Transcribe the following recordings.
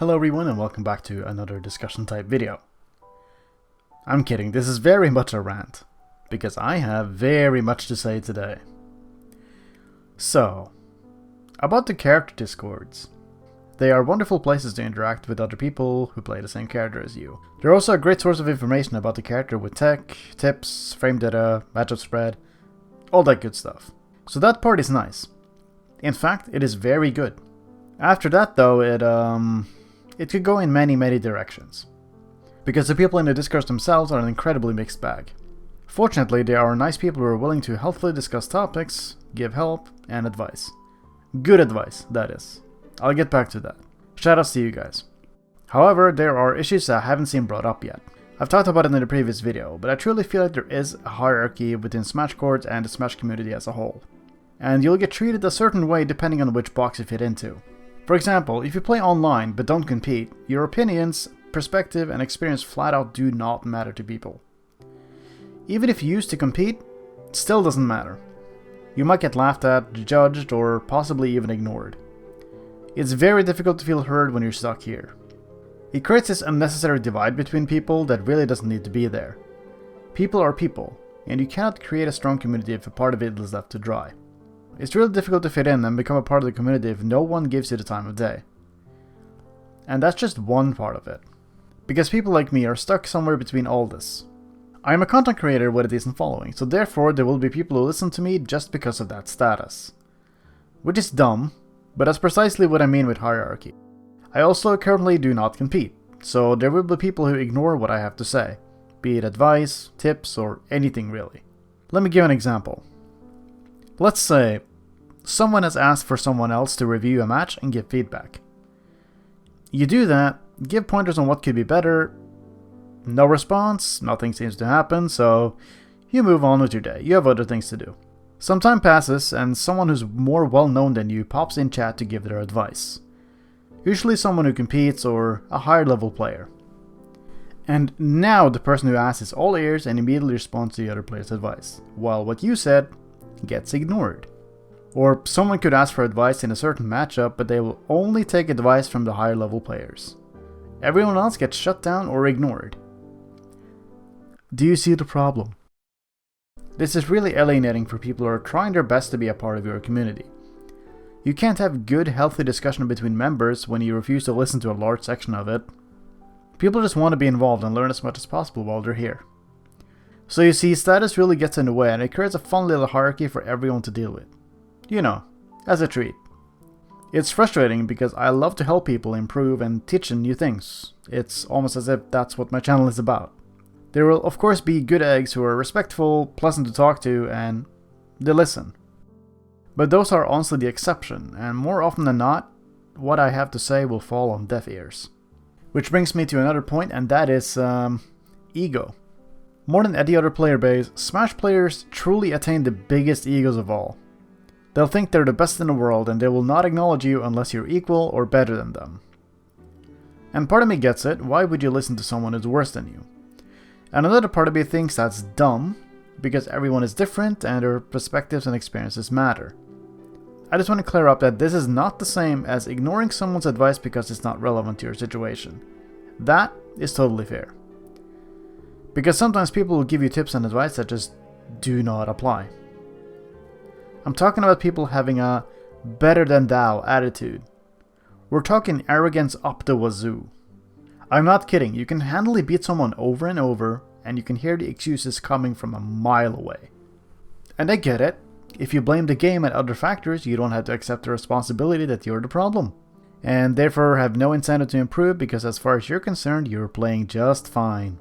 Hello everyone and welcome back to another discussion type video. I'm kidding, this is very much a rant, because I have very much to say today. So, about the character discords. They are wonderful places to interact with other people who play the same character as you. They're also a great source of information about the character with tech, tips, frame data, matchup spread, all that good stuff. So that part is nice. In fact, it is very good. After that though, it could go in many directions. Because the people in the Discord themselves are an incredibly mixed bag. Fortunately, there are nice people who are willing to healthily discuss topics, give help, and advice. Good advice, that is. I'll get back to that. Shoutouts to you guys. However, there are issues that I haven't seen brought up yet. I've talked about it in the previous video, but I truly feel like there is a hierarchy within Smash Chords and the Smash community as a whole. And you'll get treated a certain way depending on which box you fit into. For example, if you play online but don't compete, your opinions, perspective, and experience flat out do not matter to people. Even if you used to compete, it still doesn't matter. You might get laughed at, judged, or possibly even ignored. It's very difficult to feel heard when you're stuck here. It creates this unnecessary divide between people that really doesn't need to be there. People are people, and you cannot create a strong community if a part of it is left to dry. It's really difficult to fit in and become a part of the community if no one gives you the time of day. And that's just one part of it. Because people like me are stuck somewhere between all this. I am a content creator with a decent following, so therefore there will be people who listen to me just because of that status. Which is dumb, but that's precisely what I mean with hierarchy. I also currently do not compete, so there will be people who ignore what I have to say, be it advice, tips, or anything really. Let me give an example. Let's say someone has asked for someone else to review a match and give feedback. You do that, give pointers on what could be better, no response, nothing seems to happen, so you move on with your day, you have other things to do. Some time passes and someone who's more well known than you pops in chat to give their advice. Usually someone who competes or a higher level player. And now the person who asks is all ears and immediately responds to the other player's advice, while what you said gets ignored. Or someone could ask for advice in a certain matchup, but they will only take advice from the higher level players. Everyone else gets shut down or ignored. Do you see the problem? This is really alienating for people who are trying their best to be a part of your community. You can't have good, healthy discussion between members when you refuse to listen to a large section of it. People just want to be involved and learn as much as possible while they're here. So you see, status really gets in the way and it creates a fun little hierarchy for everyone to deal with. You know, as a treat. It's frustrating because I love to help people improve and teach them new things. It's almost as if that's what my channel is about. There will of course be good eggs who are respectful, pleasant to talk to, and they listen. But those are honestly the exception, and more often than not, what I have to say will fall on deaf ears. Which brings me to another point, and that is ego. More than any other player base, Smash players truly attain the biggest egos of all. They'll think they're the best in the world and they will not acknowledge you unless you're equal or better than them. And part of me gets it, why would you listen to someone who's worse than you? And another part of me thinks that's dumb, because everyone is different and their perspectives and experiences matter. I just want to clear up that this is not the same as ignoring someone's advice because it's not relevant to your situation. That is totally fair. Because sometimes people will give you tips and advice that just do not apply. I'm talking about people having a better than thou attitude. We're talking arrogance up the wazoo. I'm not kidding, you can handily beat someone over and over and you can hear the excuses coming from a mile away. And I get it. If you blame the game and other factors, you don't have to accept the responsibility that you're the problem. And therefore have no incentive to improve because as far as you're concerned, you're playing just fine.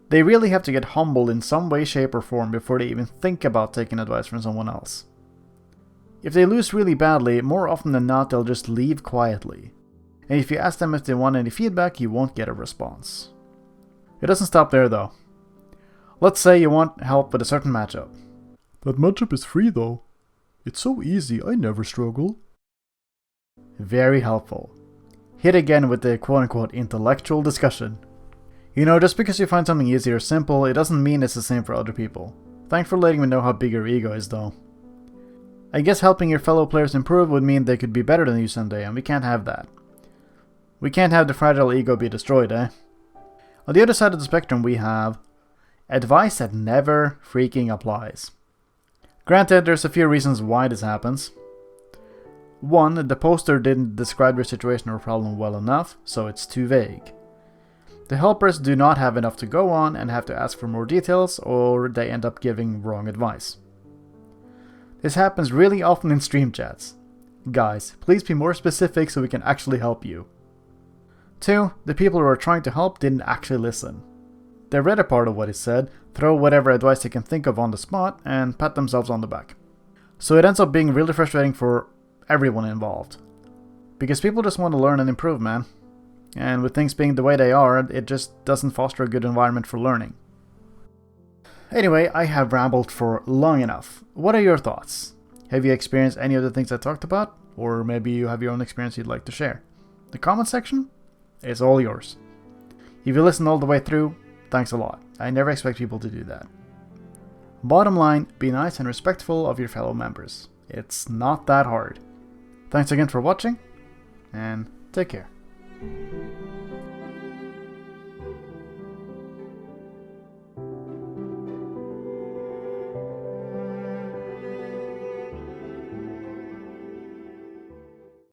They really have to get humbled in some way, shape, or form before they even think about taking advice from someone else. If they lose really badly, more often than not they'll just leave quietly. And if you ask them if they want any feedback, you won't get a response. It doesn't stop there though. Let's say you want help with a certain matchup. That matchup is free though. It's so easy, I never struggle. Very helpful. Hit again with the quote-unquote intellectual discussion. You know, just because you find something easy or simple, it doesn't mean it's the same for other people. Thanks for letting me know how big your ego is though. I guess helping your fellow players improve would mean they could be better than you someday, and we can't have that. We can't have the fragile ego be destroyed, eh? On the other side of the spectrum we have advice that never freaking applies. Granted, there's a few reasons why this happens. One, the poster didn't describe your situation or problem well enough, so it's too vague. The helpers do not have enough to go on and have to ask for more details, or they end up giving wrong advice. This happens really often in stream chats. Guys, please be more specific so we can actually help you. 2. The people who are trying to help didn't actually listen. They read a part of what is said, throw whatever advice they can think of on the spot, and pat themselves on the back. So it ends up being really frustrating for everyone involved. Because people just want to learn and improve, man. And with things being the way they are, it just doesn't foster a good environment for learning. Anyway, I have rambled for long enough. What are your thoughts? Have you experienced any of the things I talked about? Or maybe you have your own experience you'd like to share? The comment section is all yours. If you listened all the way through, thanks a lot. I never expect people to do that. Bottom line, be nice and respectful of your fellow members. It's not that hard. Thanks again for watching, and take care.